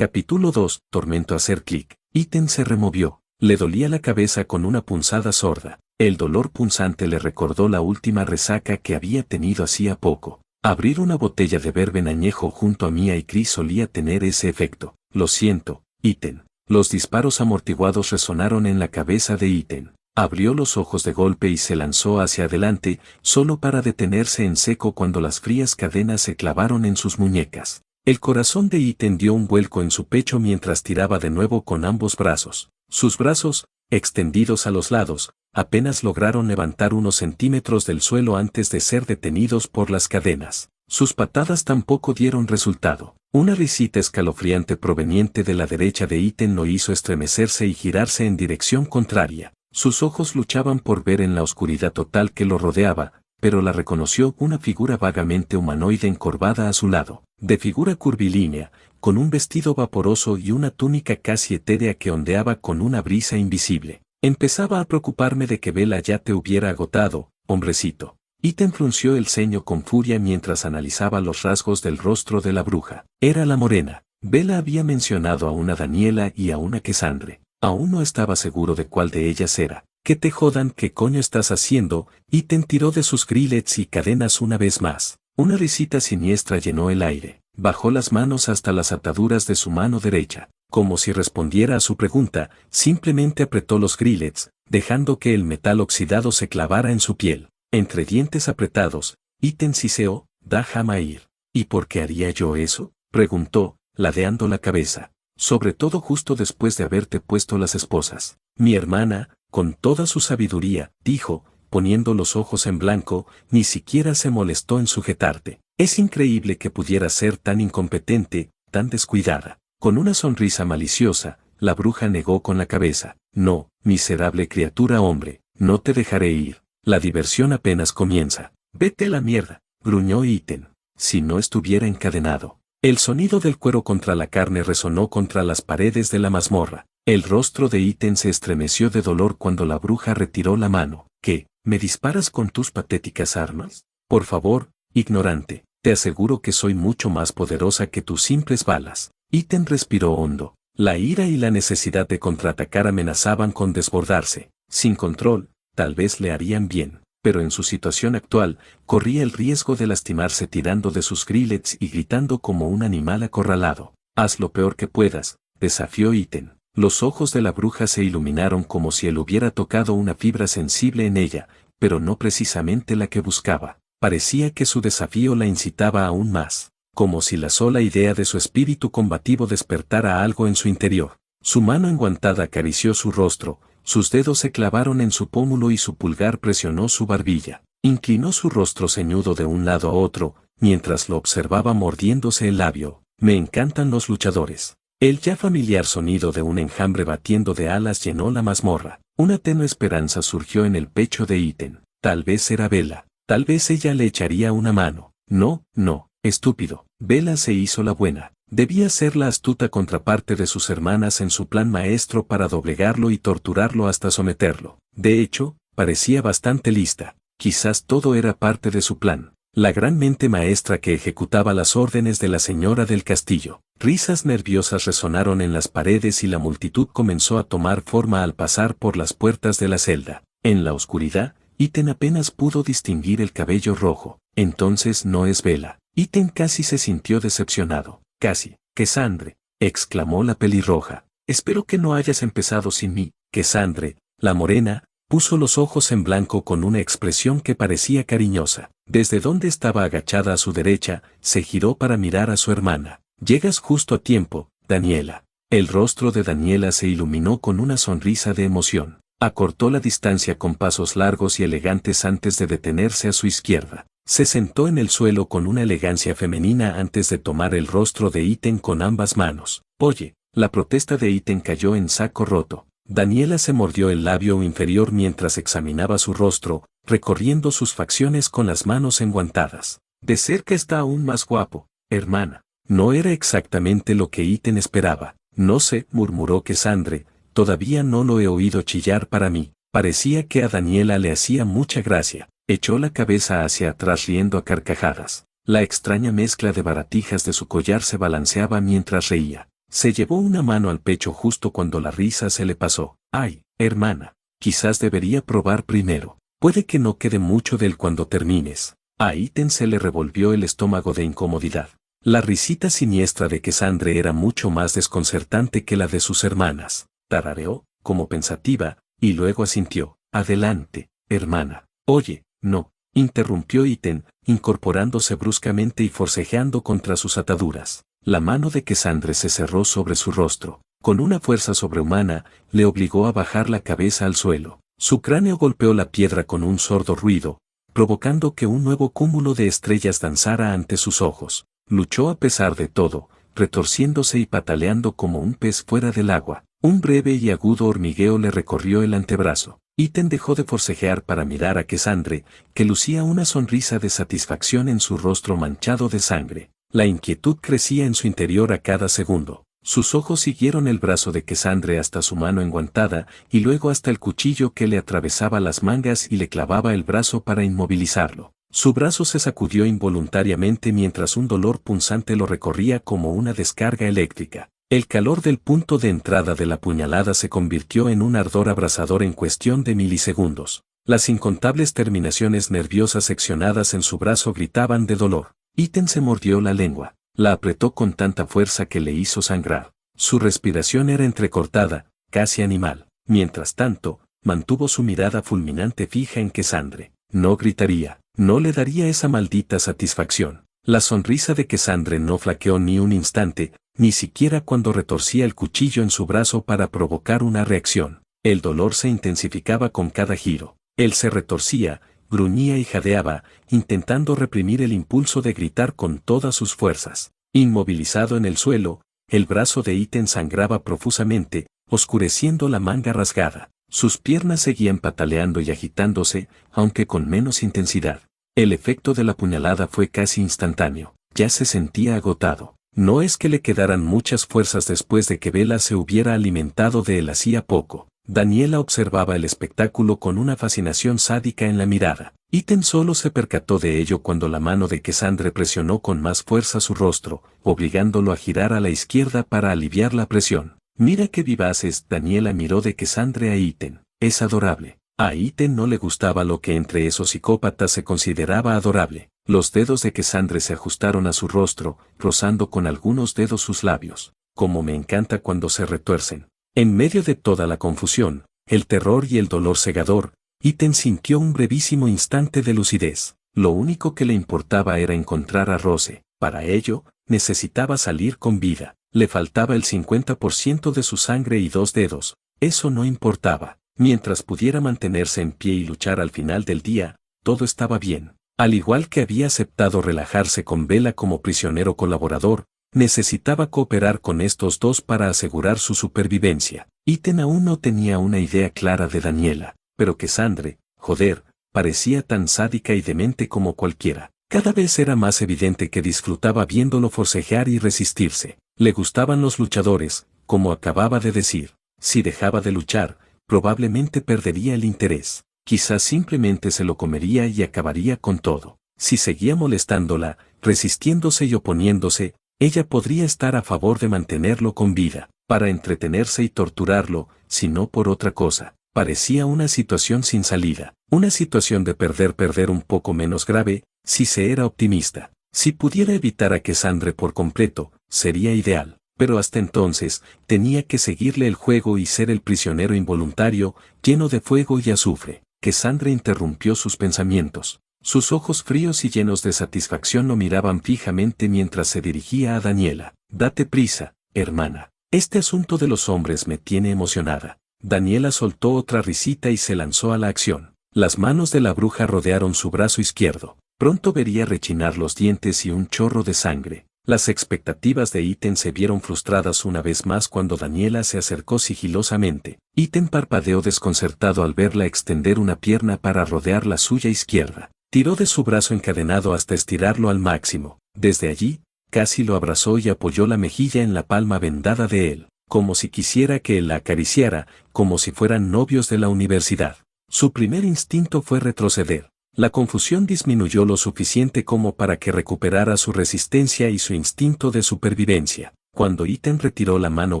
Capítulo 2. Tormento. Hacer clic. Ethan se removió. Le dolía la cabeza con una punzada sorda. El dolor punzante le recordó la última resaca que había tenido hacía poco. Abrir una botella de bourbon añejo junto a Mia y Chris solía tener ese efecto. Lo siento, Ethan. Los disparos amortiguados resonaron en la cabeza de Ethan. Abrió los ojos de golpe y se lanzó hacia adelante, solo para detenerse en seco cuando las frías cadenas se clavaron en sus muñecas. El corazón de Ethan dio un vuelco en su pecho mientras tiraba de nuevo con ambos brazos. Sus brazos, extendidos a los lados, apenas lograron levantar unos centímetros del suelo antes de ser detenidos por las cadenas. Sus patadas tampoco dieron resultado. Una risita escalofriante proveniente de la derecha de Ethan lo hizo estremecerse y girarse en dirección contraria. Sus ojos luchaban por ver en la oscuridad total que lo rodeaba, pero la reconoció una figura vagamente humanoide encorvada a su lado, de figura curvilínea, con un vestido vaporoso y una túnica casi etérea que ondeaba con una brisa invisible. Empezaba a preocuparme de que Bella ya te hubiera agotado, hombrecito. Ethan frunció el ceño con furia mientras analizaba los rasgos del rostro de la bruja. Era la morena. Bella había mencionado a una Daniela y a una Cassandre. Aún no estaba seguro de cuál de ellas era. «Que te jodan, ¿qué coño estás haciendo?» Ethan tiró de sus grillets y cadenas una vez más. Una risita siniestra llenó el aire. Bajó las manos hasta las ataduras de su mano derecha. Como si respondiera a su pregunta, simplemente apretó los grillets, dejando que el metal oxidado se clavara en su piel. Entre dientes apretados, Ethan siseó, «Déjame ir». «¿Y por qué haría yo eso?», preguntó, ladeando la cabeza. «Sobre todo justo después de haberte puesto las esposas». «Mi hermana, con toda su sabiduría», dijo, poniendo los ojos en blanco, «ni siquiera se molestó en sujetarte. Es increíble que pudiera ser tan incompetente, tan descuidada». Con una sonrisa maliciosa, la bruja negó con la cabeza. «No, miserable criatura hombre, no te dejaré ir. La diversión apenas comienza». «Vete a la mierda», gruñó Ethan. «Si no estuviera encadenado». El sonido del cuero contra la carne resonó contra las paredes de la mazmorra. El rostro de Ethan se estremeció de dolor cuando la bruja retiró la mano. «¿Qué? ¿Me disparas con tus patéticas armas? Por favor, ignorante, te aseguro que soy mucho más poderosa que tus simples balas». Ethan respiró hondo. La ira y la necesidad de contraatacar amenazaban con desbordarse. Sin control, tal vez le harían bien, pero en su situación actual, corría el riesgo de lastimarse tirando de sus grillets y gritando como un animal acorralado. «Haz lo peor que puedas», desafió Ethan. Los ojos de la bruja se iluminaron como si él hubiera tocado una fibra sensible en ella, pero no precisamente la que buscaba. Parecía que su desafío la incitaba aún más, como si la sola idea de su espíritu combativo despertara algo en su interior. Su mano enguantada acarició su rostro, sus dedos se clavaron en su pómulo y su pulgar presionó su barbilla. Inclinó su rostro ceñudo de un lado a otro, mientras lo observaba mordiéndose el labio. «Me encantan los luchadores». El ya familiar sonido de un enjambre batiendo de alas llenó la mazmorra. Una tenue esperanza surgió en el pecho de Ethan. Tal vez era Bella. Tal vez ella le echaría una mano. «No, no, estúpido». Bella se hizo la buena. Debía ser la astuta contraparte de sus hermanas en su plan maestro para doblegarlo y torturarlo hasta someterlo. De hecho, parecía bastante lista. Quizás todo era parte de su plan. La gran mente maestra que ejecutaba las órdenes de la señora del castillo. Risas nerviosas resonaron en las paredes y la multitud comenzó a tomar forma al pasar por las puertas de la celda. En la oscuridad, Ethan apenas pudo distinguir el cabello rojo. «Entonces no es Bella». Ethan casi se sintió decepcionado. «Casi». «Cassandre», exclamó la pelirroja. «Espero que no hayas empezado sin mí». Cassandre, la morena, puso los ojos en blanco con una expresión que parecía cariñosa. Desde donde estaba agachada a su derecha, se giró para mirar a su hermana. «Llegas justo a tiempo, Daniela». El rostro de Daniela se iluminó con una sonrisa de emoción. Acortó la distancia con pasos largos y elegantes antes de detenerse a su izquierda. Se sentó en el suelo con una elegancia femenina antes de tomar el rostro de Ethan con ambas manos. «Oye». La protesta de Ethan cayó en saco roto. Daniela se mordió el labio inferior mientras examinaba su rostro, recorriendo sus facciones con las manos enguantadas. «De cerca está aún más guapo, hermana». No era exactamente lo que Ethan esperaba. «No sé», murmuró Cassandre, «todavía no lo he oído chillar para mí». Parecía que a Daniela le hacía mucha gracia. Echó la cabeza hacia atrás riendo a carcajadas. La extraña mezcla de baratijas de su collar se balanceaba mientras reía. Se llevó una mano al pecho justo cuando la risa se le pasó. Ay, hermana, quizás debería probar primero. Puede que no quede mucho del cuando termines. A Iten se le revolvió el estómago de incomodidad. La risita siniestra de Cassandre era mucho más desconcertante que la de sus hermanas. Tarareó, como pensativa, y luego asintió. Adelante, hermana. Oye, no, interrumpió Iten, incorporándose bruscamente y forcejeando contra sus ataduras. La mano de Cassandre se cerró sobre su rostro. Con una fuerza sobrehumana, le obligó a bajar la cabeza al suelo. Su cráneo golpeó la piedra con un sordo ruido, provocando que un nuevo cúmulo de estrellas danzara ante sus ojos. Luchó a pesar de todo, retorciéndose y pataleando como un pez fuera del agua. Un breve y agudo hormigueo le recorrió el antebrazo. Iten dejó de forcejear para mirar a Cassandre, que lucía una sonrisa de satisfacción en su rostro manchado de sangre. La inquietud crecía en su interior a cada segundo. Sus ojos siguieron el brazo de Cassandre hasta su mano enguantada y luego hasta el cuchillo que le atravesaba las mangas y le clavaba el brazo para inmovilizarlo. Su brazo se sacudió involuntariamente mientras un dolor punzante lo recorría como una descarga eléctrica. El calor del punto de entrada de la puñalada se convirtió en un ardor abrasador en cuestión de milisegundos. Las incontables terminaciones nerviosas seccionadas en su brazo gritaban de dolor. Iten se mordió la lengua. La apretó con tanta fuerza que le hizo sangrar. Su respiración era entrecortada, casi animal. Mientras tanto, mantuvo su mirada fulminante fija en Cassandre. No gritaría, no le daría esa maldita satisfacción. La sonrisa de Cassandre no flaqueó ni un instante, ni siquiera cuando retorcía el cuchillo en su brazo para provocar una reacción. El dolor se intensificaba con cada giro. Él se retorcía, gruñía y jadeaba, intentando reprimir el impulso de gritar con todas sus fuerzas. Inmovilizado en el suelo, el brazo de Iten sangraba profusamente, oscureciendo la manga rasgada. Sus piernas seguían pataleando y agitándose, aunque con menos intensidad. El efecto de la puñalada fue casi instantáneo. Ya se sentía agotado. No es que le quedaran muchas fuerzas después de que Bella se hubiera alimentado de él hacía poco. Daniela observaba el espectáculo con una fascinación sádica en la mirada. Iten solo se percató de ello cuando la mano de Cassandre presionó con más fuerza su rostro, obligándolo a girar a la izquierda para aliviar la presión. Mira qué vivaces. Daniela miró de Cassandre a Iten. Es adorable. A Iten no le gustaba lo que entre esos psicópatas se consideraba adorable. Los dedos de Cassandre se ajustaron a su rostro, rozando con algunos dedos sus labios. Como me encanta cuando se retuercen. En medio de toda la confusión, el terror y el dolor cegador, Iten sintió un brevísimo instante de lucidez. Lo único que le importaba era encontrar a Rose. Para ello, necesitaba salir con vida. Le faltaba el 50% de su sangre y 2 dedos. Eso no importaba. Mientras pudiera mantenerse en pie y luchar al final del día, todo estaba bien. Al igual que había aceptado relajarse con Bella como prisionero colaborador, necesitaba cooperar con estos dos para asegurar su supervivencia. Iten aún no tenía una idea clara de Daniela, pero Cassandre, joder, parecía tan sádica y demente como cualquiera. Cada vez era más evidente que disfrutaba viéndolo forcejear y resistirse. Le gustaban los luchadores, como acababa de decir. Si dejaba de luchar, probablemente perdería el interés. Quizás simplemente se lo comería y acabaría con todo. Si seguía molestándola, resistiéndose y oponiéndose, ella podría estar a favor de mantenerlo con vida, para entretenerse y torturarlo, si no por otra cosa. Parecía una situación sin salida, una situación de perder un poco menos grave, si se era optimista. Si pudiera evitar a Cassandre por completo, sería ideal, pero hasta entonces, tenía que seguirle el juego y ser el prisionero involuntario, lleno de fuego y azufre. Cassandre interrumpió sus pensamientos. Sus ojos fríos y llenos de satisfacción lo miraban fijamente mientras se dirigía a Daniela. Date prisa, hermana. Este asunto de los hombres me tiene emocionada. Daniela soltó otra risita y se lanzó a la acción. Las manos de la bruja rodearon su brazo izquierdo. Pronto vería rechinar los dientes y un chorro de sangre. Las expectativas de Iten se vieron frustradas una vez más cuando Daniela se acercó sigilosamente. Iten parpadeó desconcertado al verla extender una pierna para rodear la suya izquierda. Tiró de su brazo encadenado hasta estirarlo al máximo. Desde allí, casi lo abrazó y apoyó la mejilla en la palma vendada de él, como si quisiera que él la acariciara, como si fueran novios de la universidad. Su primer instinto fue retroceder. La confusión disminuyó lo suficiente como para que recuperara su resistencia y su instinto de supervivencia. Cuando Iten retiró la mano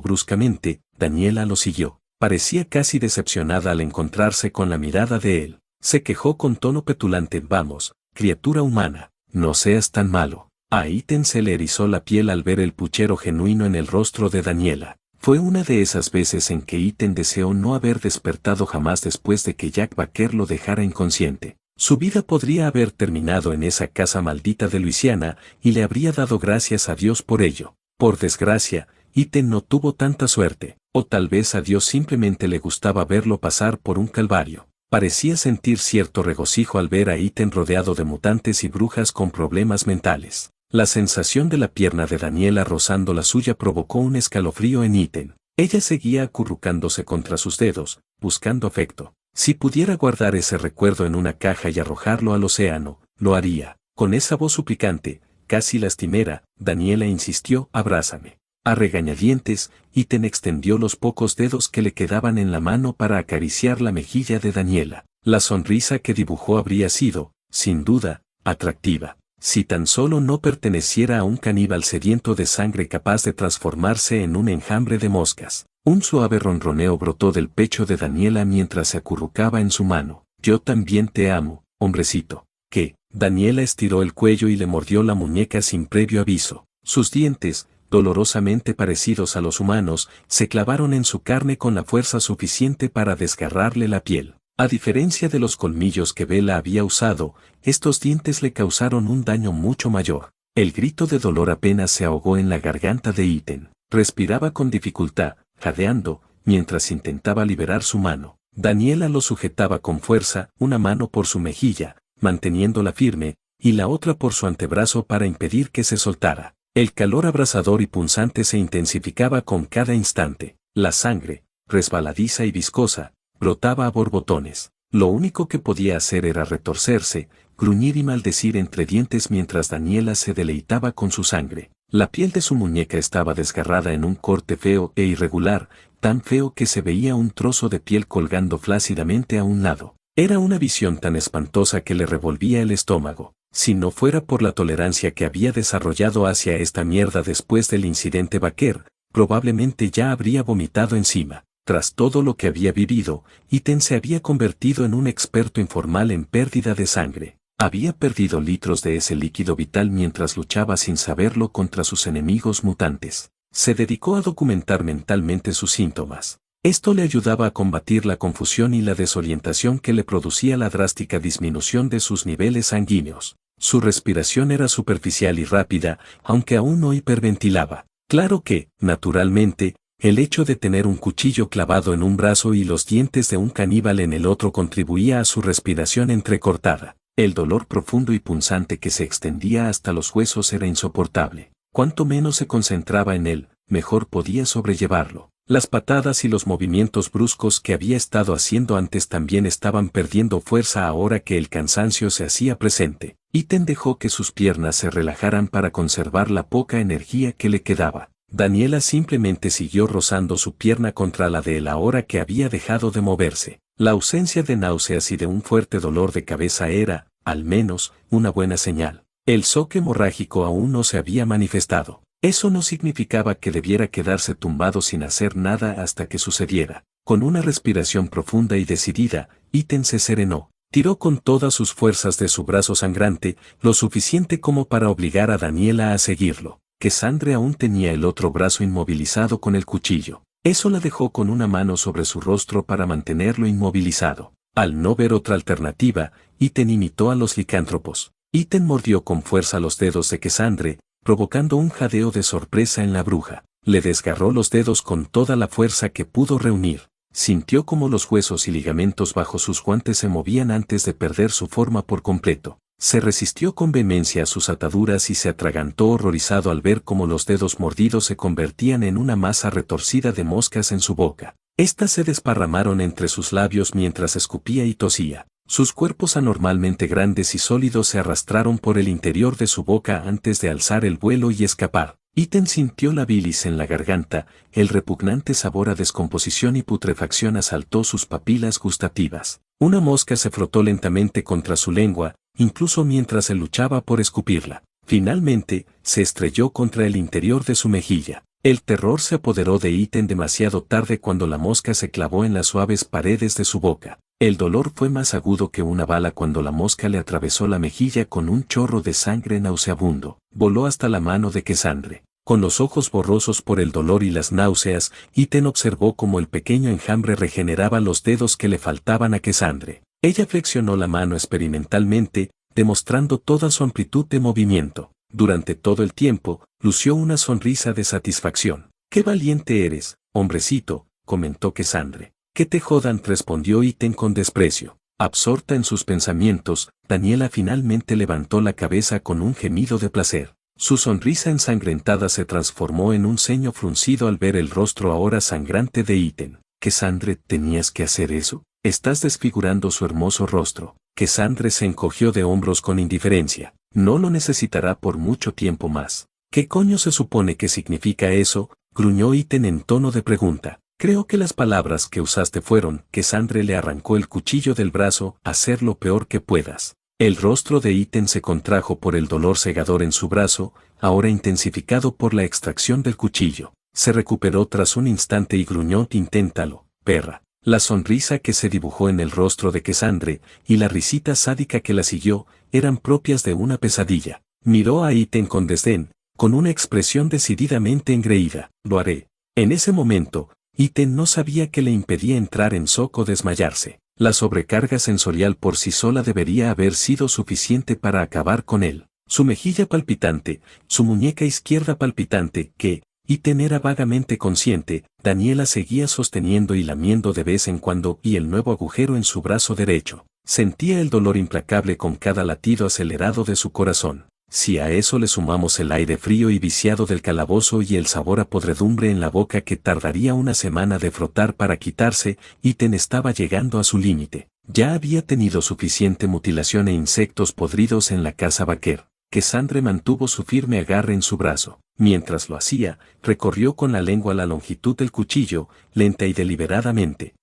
bruscamente, Daniela lo siguió. Parecía casi decepcionada al encontrarse con la mirada de él. Se quejó con tono petulante: vamos, criatura humana, no seas tan malo. A Iten se le erizó la piel al ver el puchero genuino en el rostro de Daniela. Fue una de esas veces en que Iten deseó no haber despertado jamás después de que Jack Baker lo dejara inconsciente. Su vida podría haber terminado en esa casa maldita de Luisiana y le habría dado gracias a Dios por ello. Por desgracia, Iten no tuvo tanta suerte, o tal vez a Dios simplemente le gustaba verlo pasar por un calvario. Parecía sentir cierto regocijo al ver a Iten rodeado de mutantes y brujas con problemas mentales. La sensación de la pierna de Daniela rozando la suya provocó un escalofrío en Iten. Ella seguía acurrucándose contra sus dedos, buscando afecto. Si pudiera guardar ese recuerdo en una caja y arrojarlo al océano, lo haría. Con esa voz suplicante, casi lastimera, Daniela insistió: abrázame. A regañadientes, Iten extendió los pocos dedos que le quedaban en la mano para acariciar la mejilla de Daniela. La sonrisa que dibujó habría sido, sin duda, atractiva, si tan solo no perteneciera a un caníbal sediento de sangre capaz de transformarse en un enjambre de moscas. Un suave ronroneo brotó del pecho de Daniela mientras se acurrucaba en su mano. Yo también te amo, hombrecito. ¿Qué? Daniela estiró el cuello y le mordió la muñeca sin previo aviso. Sus dientes, dolorosamente parecidos a los humanos, se clavaron en su carne con la fuerza suficiente para desgarrarle la piel. A diferencia de los colmillos que Bella había usado, estos dientes le causaron un daño mucho mayor. El grito de dolor apenas se ahogó en la garganta de Iten. Respiraba con dificultad, jadeando, mientras intentaba liberar su mano. Daniela lo sujetaba con fuerza, una mano por su mejilla, manteniéndola firme, y la otra por su antebrazo para impedir que se soltara. El calor abrasador y punzante se intensificaba con cada instante. La sangre, resbaladiza y viscosa, brotaba a borbotones. Lo único que podía hacer era retorcerse, gruñir y maldecir entre dientes mientras Daniela se deleitaba con su sangre. La piel de su muñeca estaba desgarrada en un corte feo e irregular, tan feo que se veía un trozo de piel colgando flácidamente a un lado. Era una visión tan espantosa que le revolvía el estómago. Si no fuera por la tolerancia que había desarrollado hacia esta mierda después del incidente Baker, probablemente ya habría vomitado encima. Tras todo lo que había vivido, Iten se había convertido en un experto informal en pérdida de sangre. Había perdido litros de ese líquido vital mientras luchaba sin saberlo contra sus enemigos mutantes. Se dedicó a documentar mentalmente sus síntomas. Esto le ayudaba a combatir la confusión y la desorientación que le producía la drástica disminución de sus niveles sanguíneos. Su respiración era superficial y rápida, aunque aún no hiperventilaba. Claro que, naturalmente, el hecho de tener un cuchillo clavado en un brazo y los dientes de un caníbal en el otro contribuía a su respiración entrecortada. El dolor profundo y punzante que se extendía hasta los huesos era insoportable. Cuanto menos se concentraba en él, mejor podía sobrellevarlo. Las patadas y los movimientos bruscos que había estado haciendo antes también estaban perdiendo fuerza ahora que el cansancio se hacía presente. Iten dejó que sus piernas se relajaran para conservar la poca energía que le quedaba. Daniela simplemente siguió rozando su pierna contra la de él ahora que había dejado de moverse. La ausencia de náuseas y de un fuerte dolor de cabeza era, al menos, una buena señal. El shock hemorrágico aún no se había manifestado. Eso no significaba que debiera quedarse tumbado sin hacer nada hasta que sucediera. Con una respiración profunda y decidida, Iten se serenó. Tiró con todas sus fuerzas de su brazo sangrante, lo suficiente como para obligar a Daniela a seguirlo. Cassandra aún tenía el otro brazo inmovilizado con el cuchillo. Eso la dejó con una mano sobre su rostro para mantenerlo inmovilizado. Al no ver otra alternativa, Iten imitó a los licántropos. Iten mordió con fuerza los dedos de Cassandra, provocando un jadeo de sorpresa en la bruja. Le desgarró los dedos con toda la fuerza que pudo reunir. Sintió como los huesos y ligamentos bajo sus guantes se movían antes de perder su forma por completo. Se resistió con vehemencia a sus ataduras y se atragantó horrorizado al ver cómo los dedos mordidos se convertían en una masa retorcida de moscas en su boca. Estas se desparramaron entre sus labios mientras escupía y tosía. Sus cuerpos anormalmente grandes y sólidos se arrastraron por el interior de su boca antes de alzar el vuelo y escapar. Iten sintió la bilis en la garganta, el repugnante sabor a descomposición y putrefacción asaltó sus papilas gustativas. Una mosca se frotó lentamente contra su lengua, incluso mientras él luchaba por escupirla. Finalmente, se estrelló contra el interior de su mejilla. El terror se apoderó de Ethan demasiado tarde cuando la mosca se clavó en las suaves paredes de su boca. El dolor fue más agudo que una bala cuando la mosca le atravesó la mejilla con un chorro de sangre nauseabundo. Voló hasta la mano de Cassandre. Con los ojos borrosos por el dolor y las náuseas, Ethan observó cómo el pequeño enjambre regeneraba los dedos que le faltaban a Cassandre. Ella flexionó la mano experimentalmente, demostrando toda su amplitud de movimiento. Durante todo el tiempo, lució una sonrisa de satisfacción. «¡Qué valiente eres, hombrecito!», comentó Cassandre. «¡Que te jodan!», respondió Ethan con desprecio. Absorta en sus pensamientos, Daniela finalmente levantó la cabeza con un gemido de placer. Su sonrisa ensangrentada se transformó en un ceño fruncido al ver el rostro ahora sangrante de Ethan. «Cassandre, ¿tenías que hacer eso? Estás desfigurando su hermoso rostro». Cassandre se encogió de hombros con indiferencia. «No lo necesitará por mucho tiempo más». «¿Qué coño se supone que significa eso?», gruñó Ethan en tono de pregunta. «Creo que las palabras que usaste fueron». Cassandre le arrancó el cuchillo del brazo. «Hacer lo peor que puedas». El rostro de Ethan se contrajo por el dolor cegador en su brazo, ahora intensificado por la extracción del cuchillo. Se recuperó tras un instante y gruñó: «Inténtalo, perra». La sonrisa que se dibujó en el rostro de Cassandre y la risita sádica que la siguió eran propias de una pesadilla. Miró a Ethan con desdén, con una expresión decididamente engreída. «Lo haré». En ese momento, Ethan no sabía qué le impedía entrar en shock o desmayarse. La sobrecarga sensorial por sí sola debería haber sido suficiente para acabar con él. Su mejilla palpitante, su muñeca izquierda palpitante, que Ethan era vagamente consciente, Daniela seguía sosteniendo y lamiendo de vez en cuando, y el nuevo agujero en su brazo derecho. Sentía el dolor implacable con cada latido acelerado de su corazón. Si a eso le sumamos el aire frío y viciado del calabozo y el sabor a podredumbre en la boca que tardaría una semana de frotar para quitarse, Ethan estaba llegando a su límite. Ya había tenido suficiente mutilación e insectos podridos en la casa Baker. Cassandre mantuvo su firme agarre en su brazo. Mientras lo hacía, recorrió con la lengua la longitud del cuchillo, lenta y deliberadamente,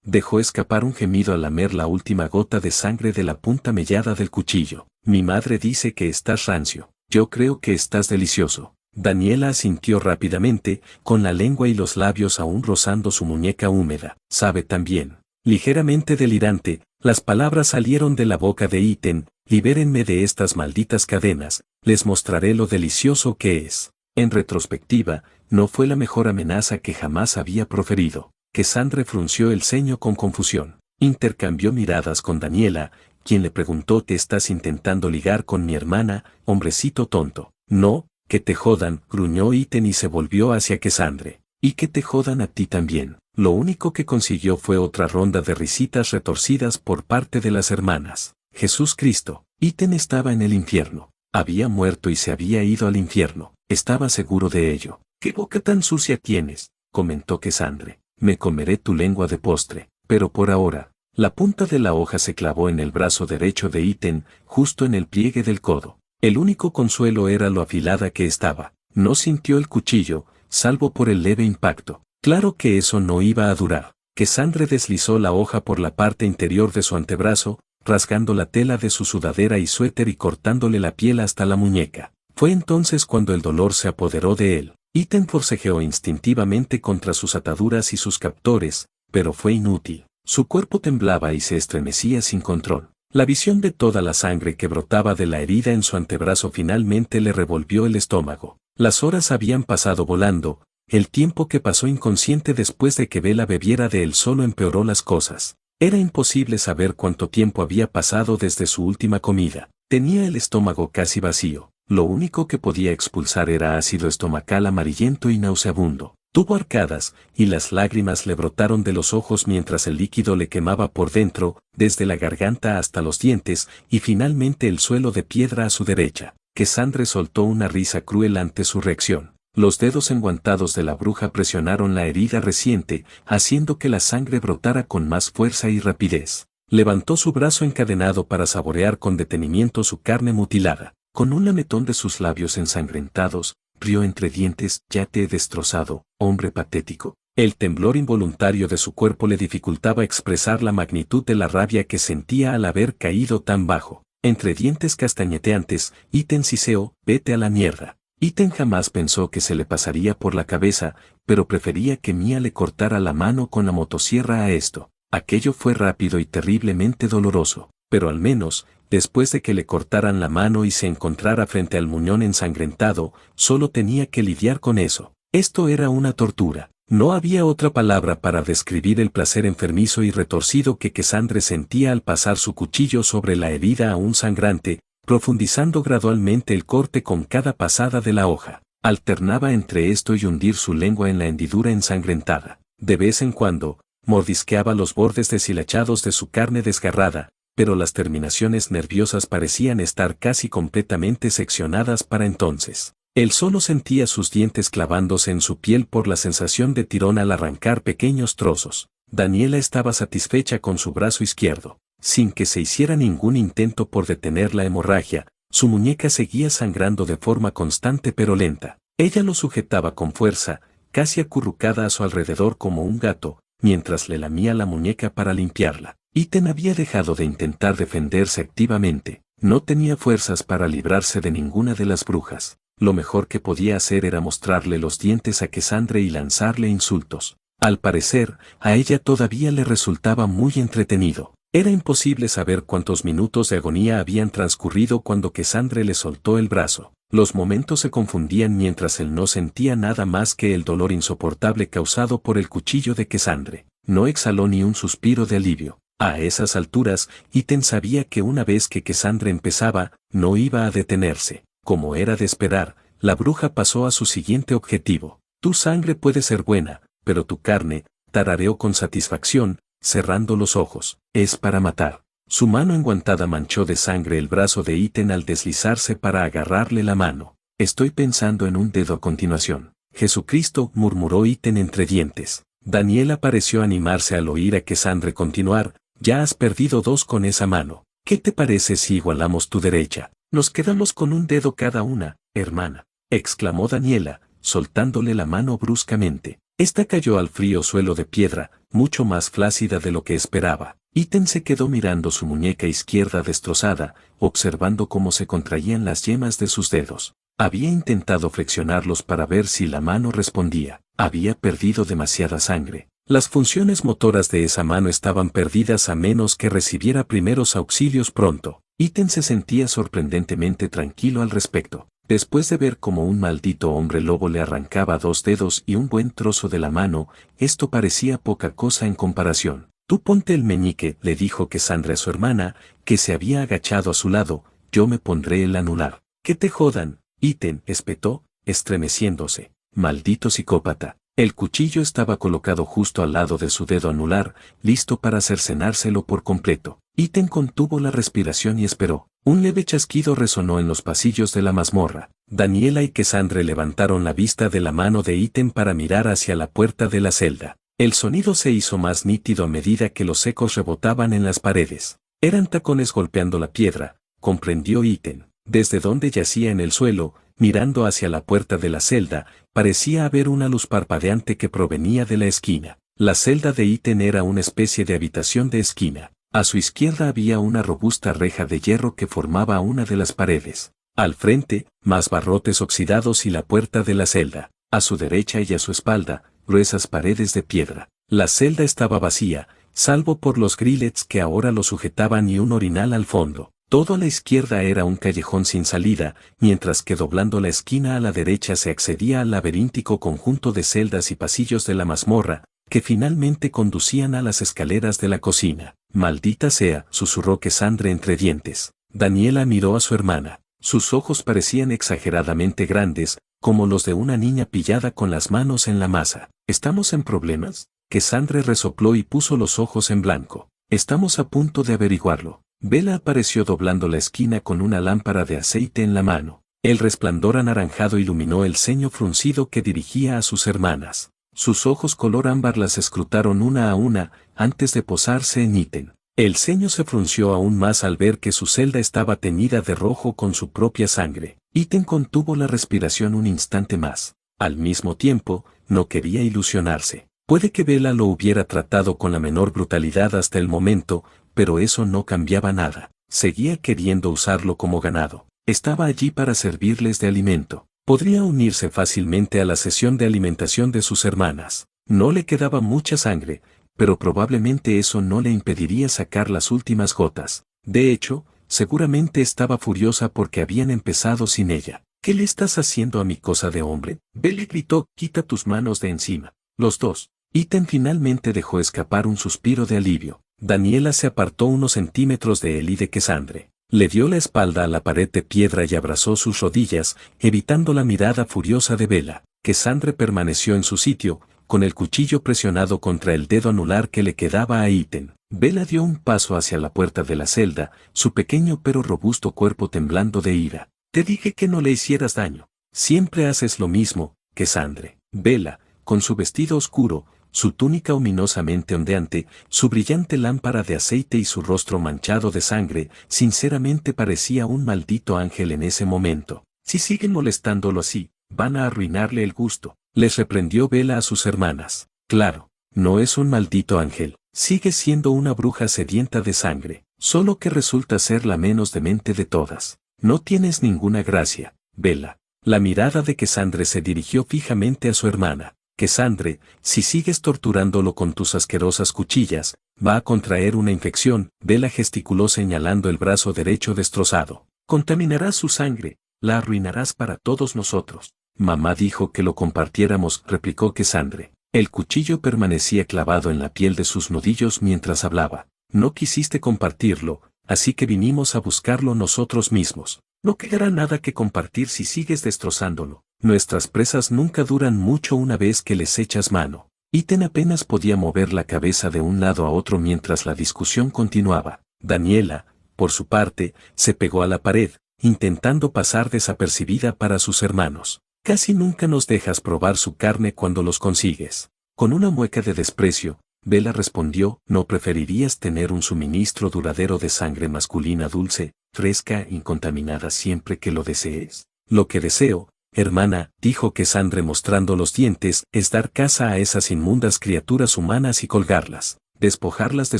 dejó escapar un gemido al lamer la última gota de sangre de la punta mellada del cuchillo. «Mi madre dice que estás rancio. Yo creo que estás delicioso». Daniela asintió rápidamente, con la lengua y los labios aún rozando su muñeca húmeda. «Sabe también». Ligeramente delirante, las palabras salieron de la boca de Ethan: «Libérenme de estas malditas cadenas, les mostraré lo delicioso que es». En retrospectiva, no fue la mejor amenaza que jamás había proferido. Cassandre frunció el ceño con confusión. Intercambió miradas con Daniela, quien le preguntó: «¿Te estás intentando ligar con mi hermana, hombrecito tonto?». «No, que te jodan», gruñó Ethan y se volvió hacia Cassandre. «Y que te jodan a ti también». Lo único que consiguió fue otra ronda de risitas retorcidas por parte de las hermanas. Jesús Cristo, Ethan estaba en el infierno. Había muerto y se había ido al infierno. Estaba seguro de ello. «¿Qué boca tan sucia tienes?», comentó Cassandre. «Me comeré tu lengua de postre». Pero por ahora, la punta de la hoja se clavó en el brazo derecho de Ethan, justo en el pliegue del codo. El único consuelo era lo afilada que estaba. No sintió el cuchillo, salvo por el leve impacto. Claro que eso no iba a durar. Cassandre deslizó la hoja por la parte interior de su antebrazo, rasgando la tela de su sudadera y suéter y cortándole la piel hasta la muñeca. Fue entonces cuando el dolor se apoderó de él. Ethan forcejeó instintivamente contra sus ataduras y sus captores, pero fue inútil. Su cuerpo temblaba y se estremecía sin control. La visión de toda la sangre que brotaba de la herida en su antebrazo finalmente le revolvió el estómago. Las horas habían pasado volando. El tiempo que pasó inconsciente después de que Bella bebiera de él solo empeoró las cosas. Era imposible saber cuánto tiempo había pasado desde su última comida. Tenía el estómago casi vacío. Lo único que podía expulsar era ácido estomacal amarillento y nauseabundo. Tuvo arcadas, y las lágrimas le brotaron de los ojos mientras el líquido le quemaba por dentro, desde la garganta hasta los dientes, y finalmente el suelo de piedra a su derecha. Cassandre soltó una risa cruel ante su reacción. Los dedos enguantados de la bruja presionaron la herida reciente, haciendo que la sangre brotara con más fuerza y rapidez. Levantó su brazo encadenado para saborear con detenimiento su carne mutilada. Con un lametón de sus labios ensangrentados, rió entre dientes: «Ya te he destrozado, hombre patético». El temblor involuntario de su cuerpo le dificultaba expresar la magnitud de la rabia que sentía al haber caído tan bajo. Entre dientes castañeteantes, Ethan siseó: «Vete a la mierda». Iten jamás pensó que se le pasaría por la cabeza, pero prefería que Mia le cortara la mano con la motosierra a esto. Aquello fue rápido y terriblemente doloroso, pero al menos, después de que le cortaran la mano y se encontrara frente al muñón ensangrentado, solo tenía que lidiar con eso. Esto era una tortura. No había otra palabra para describir el placer enfermizo y retorcido que Cassandre sentía al pasar su cuchillo sobre la herida aún sangrante, profundizando gradualmente el corte con cada pasada de la hoja. Alternaba entre esto y hundir su lengua en la hendidura ensangrentada. De vez en cuando, mordisqueaba los bordes deshilachados de su carne desgarrada, pero las terminaciones nerviosas parecían estar casi completamente seccionadas para entonces. Él solo sentía sus dientes clavándose en su piel por la sensación de tirón al arrancar pequeños trozos. Daniela estaba satisfecha con su brazo izquierdo. Sin que se hiciera ningún intento por detener la hemorragia, su muñeca seguía sangrando de forma constante pero lenta. Ella lo sujetaba con fuerza, casi acurrucada a su alrededor como un gato, mientras le lamía la muñeca para limpiarla. Iten había dejado de intentar defenderse activamente. No tenía fuerzas para librarse de ninguna de las brujas. Lo mejor que podía hacer era mostrarle los dientes a Cassandre y lanzarle insultos. Al parecer, a ella todavía le resultaba muy entretenido. Era imposible saber cuántos minutos de agonía habían transcurrido cuando Cassandre le soltó el brazo. Los momentos se confundían mientras él no sentía nada más que el dolor insoportable causado por el cuchillo de Cassandre. No exhaló ni un suspiro de alivio. A esas alturas, Iten sabía que una vez que Cassandre empezaba, no iba a detenerse. Como era de esperar, la bruja pasó a su siguiente objetivo. Tu sangre puede ser buena, pero tu carne, tarareó con satisfacción, cerrando los ojos, es para matar. Su mano enguantada manchó de sangre el brazo de Iten al deslizarse para agarrarle la mano. Estoy pensando en un dedo a continuación. Jesucristo, murmuró Iten entre dientes. Daniela pareció animarse al oír a Cassandre continuar, ya has perdido 2 con esa mano. ¿Qué te parece si igualamos tu derecha? Nos quedamos con un dedo cada una, hermana, exclamó Daniela, soltándole la mano bruscamente. Esta cayó al frío suelo de piedra, mucho más flácida de lo que esperaba. Iten se quedó mirando su muñeca izquierda destrozada, observando cómo se contraían las yemas de sus dedos. Había intentado flexionarlos para ver si la mano respondía. Había perdido demasiada sangre. Las funciones motoras de esa mano estaban perdidas a menos que recibiera primeros auxilios pronto. Iten se sentía sorprendentemente tranquilo al respecto. Después de ver cómo un maldito hombre lobo le arrancaba 2 dedos y un buen trozo de la mano, esto parecía poca cosa en comparación. Tú ponte el meñique, le dijo Cassandre a su hermana, que se había agachado a su lado, yo me pondré el anular. Que te jodan, Iten, espetó, estremeciéndose. Maldito psicópata. El cuchillo estaba colocado justo al lado de su dedo anular, listo para cercenárselo por completo. Iten contuvo la respiración y esperó. Un leve chasquido resonó en los pasillos de la mazmorra. Daniela y Cassandre levantaron la vista de la mano de Iten para mirar hacia la puerta de la celda. El sonido se hizo más nítido a medida que los ecos rebotaban en las paredes. Eran tacones golpeando la piedra, comprendió Iten. Desde donde yacía en el suelo, mirando hacia la puerta de la celda, parecía haber una luz parpadeante que provenía de la esquina. La celda de Iten era una especie de habitación de esquina. A su izquierda había una robusta reja de hierro que formaba una de las paredes. Al frente, más barrotes oxidados y la puerta de la celda. A su derecha y a su espalda, gruesas paredes de piedra. La celda estaba vacía, salvo por los grillets que ahora lo sujetaban y un orinal al fondo. Todo a la izquierda era un callejón sin salida, mientras que doblando la esquina a la derecha se accedía al laberíntico conjunto de celdas y pasillos de la mazmorra, que finalmente conducían a las escaleras de la cocina. Maldita sea, susurró Cassandre entre dientes. Daniela miró a su hermana. Sus ojos parecían exageradamente grandes, como los de una niña pillada con las manos en la masa. ¿Estamos en problemas? Cassandre resopló y puso los ojos en blanco. Estamos a punto de averiguarlo. Bella apareció doblando la esquina con una lámpara de aceite en la mano. El resplandor anaranjado iluminó el ceño fruncido que dirigía a sus hermanas. Sus ojos color ámbar las escrutaron una a una, antes de posarse en Iten. El ceño se frunció aún más al ver que su celda estaba teñida de rojo con su propia sangre. Iten contuvo la respiración un instante más. Al mismo tiempo, no quería ilusionarse. Puede que Bella lo hubiera tratado con la menor brutalidad hasta el momento, pero eso no cambiaba nada. Seguía queriendo usarlo como ganado. Estaba allí para servirles de alimento. Podría unirse fácilmente a la sesión de alimentación de sus hermanas. No le quedaba mucha sangre, pero probablemente eso no le impediría sacar las últimas gotas. De hecho, seguramente estaba furiosa porque habían empezado sin ella. ¿Qué le estás haciendo a mi cosa de hombre? Bella gritó, quita tus manos de encima. Los dos. Ethan finalmente dejó escapar un suspiro de alivio. Daniela se apartó unos centímetros de él y de Cassandre. Le dio la espalda a la pared de piedra y abrazó sus rodillas, evitando la mirada furiosa de Bella. Cassandre permaneció en su sitio, con el cuchillo presionado contra el dedo anular que le quedaba a Ethan. Bella dio un paso hacia la puerta de la celda, su pequeño pero robusto cuerpo temblando de ira. Te dije que no le hicieras daño. Siempre haces lo mismo, Cassandre. Bella, con su vestido oscuro, su túnica ominosamente ondeante, su brillante lámpara de aceite y su rostro manchado de sangre, sinceramente parecía un maldito ángel en ese momento. Si siguen molestándolo así, van a arruinarle el gusto, les reprendió Bella a sus hermanas. Claro, no es un maldito ángel, sigue siendo una bruja sedienta de sangre, solo que resulta ser la menos demente de todas. No tienes ninguna gracia, Bella. La mirada de Cassandre se dirigió fijamente a su hermana. Cassandre, si sigues torturándolo con tus asquerosas cuchillas, va a contraer una infección. Bella gesticuló señalando el brazo derecho destrozado. Contaminarás su sangre, la arruinarás para todos nosotros. Mamá dijo que lo compartiéramos, replicó Cassandre. El cuchillo permanecía clavado en la piel de sus nudillos mientras hablaba. No quisiste compartirlo, así que vinimos a buscarlo nosotros mismos. No quedará nada que compartir si sigues destrozándolo. Nuestras presas nunca duran mucho una vez que les echas mano. Ethan apenas podía mover la cabeza de un lado a otro mientras la discusión continuaba. Daniela, por su parte, se pegó a la pared, intentando pasar desapercibida para sus hermanos. Casi nunca nos dejas probar su carne cuando los consigues. Con una mueca de desprecio, Bella respondió, ¿no preferirías tener un suministro duradero de sangre masculina dulce, fresca, incontaminada siempre que lo desees? Lo que deseo, hermana, dijo Cassandre mostrando los dientes, es dar caza a esas inmundas criaturas humanas y colgarlas, despojarlas de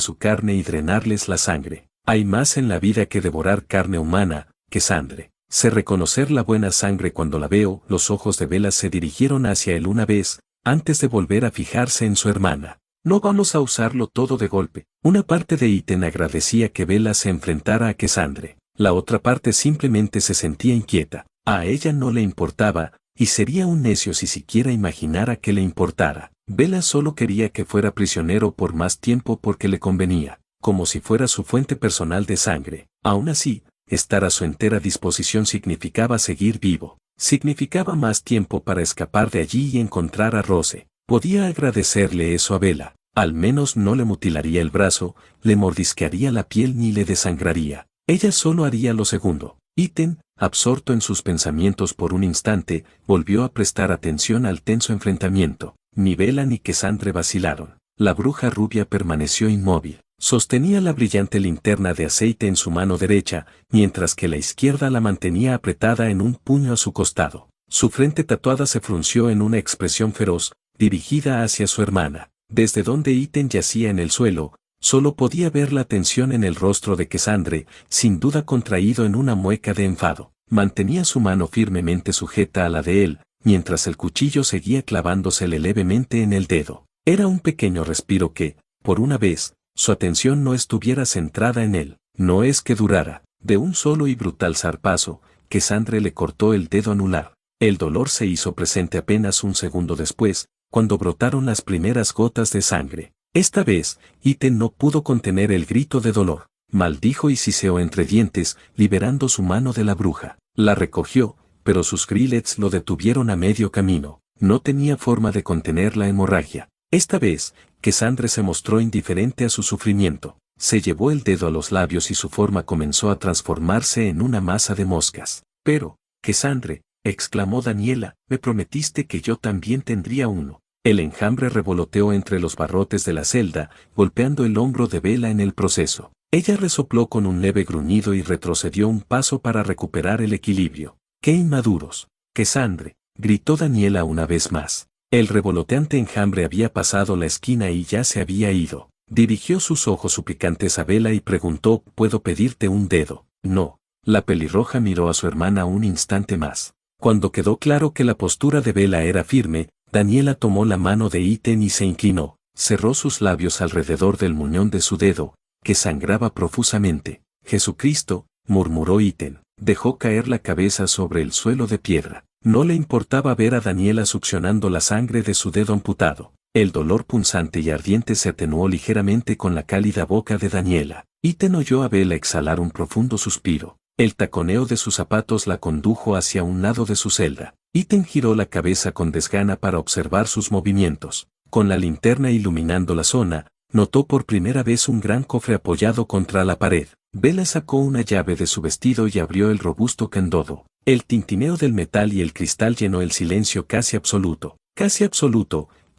su carne y drenarles la sangre. Hay más en la vida que devorar carne humana, Cassandre. Sé reconocer la buena sangre cuando la veo. Los ojos de Bella se dirigieron hacia él una vez, antes de volver a fijarse en su hermana. No vamos a usarlo todo de golpe. Una parte de Ethan agradecía que Bella se enfrentara a Cassandre. La otra parte simplemente se sentía inquieta. A ella no le importaba, y sería un necio si siquiera imaginara que le importara. Bella solo quería que fuera prisionero por más tiempo porque le convenía, como si fuera su fuente personal de sangre. Aún así, estar a su entera disposición significaba seguir vivo. Significaba más tiempo para escapar de allí y encontrar a Rose. Podía agradecerle eso a Bella. Al menos no le mutilaría el brazo, le mordisquearía la piel ni le desangraría. Ella solo haría lo segundo. Ethan, absorto en sus pensamientos por un instante, volvió a prestar atención al tenso enfrentamiento. Ni Bella ni Cassandre vacilaron. La bruja rubia permaneció inmóvil. Sostenía la brillante linterna de aceite en su mano derecha, mientras que la izquierda la mantenía apretada en un puño a su costado. Su frente tatuada se frunció en una expresión feroz, dirigida hacia su hermana. Desde donde Ethan yacía en el suelo, solo podía ver la tensión en el rostro de Cassandre, sin duda contraído en una mueca de enfado. Mantenía su mano firmemente sujeta a la de él, mientras el cuchillo seguía clavándosele levemente en el dedo. Era un pequeño respiro que, por una vez, su atención no estuviera centrada en él. No es que durara. De un solo y brutal zarpazo, Cassandre le cortó el dedo anular. El dolor se hizo presente apenas un segundo después, cuando brotaron las primeras gotas de sangre. Esta vez, Ethan no pudo contener el grito de dolor. Maldijo y siseó entre dientes, liberando su mano de la bruja. La recogió, pero sus grillets lo detuvieron a medio camino. No tenía forma de contener la hemorragia. Esta vez, Cassandre se mostró indiferente a su sufrimiento. Se llevó el dedo a los labios y su forma comenzó a transformarse en una masa de moscas. Pero, Cassandre, exclamó Daniela, me prometiste que yo también tendría uno. El enjambre revoloteó entre los barrotes de la celda, golpeando el hombro de Bella en el proceso. Ella resopló con un leve gruñido y retrocedió un paso para recuperar el equilibrio. ¡Qué inmaduros! Cassandre, gritó Daniela una vez más. El revoloteante enjambre había pasado la esquina y ya se había ido. Dirigió sus ojos suplicantes a Bella y preguntó, ¿puedo pedirte un dedo? No. La pelirroja miró a su hermana un instante más. Cuando quedó claro que la postura de Bella era firme, Daniela tomó la mano de Ethan y se inclinó, cerró sus labios alrededor del muñón de su dedo, que sangraba profusamente. Jesucristo, murmuró Ethan, dejó caer la cabeza sobre el suelo de piedra. No le importaba ver a Daniela succionando la sangre de su dedo amputado. El dolor punzante y ardiente se atenuó ligeramente con la cálida boca de Daniela. Ethan oyó a Bella exhalar un profundo suspiro. El taconeo de sus zapatos la condujo hacia un lado de su celda. Ethan giró la cabeza con desgana para observar sus movimientos. Con la linterna iluminando la zona, notó por primera vez un gran cofre apoyado contra la pared. Bella sacó una llave de su vestido y abrió el robusto candodo. El tintineo del metal y el cristal llenó el silencio casi absoluto,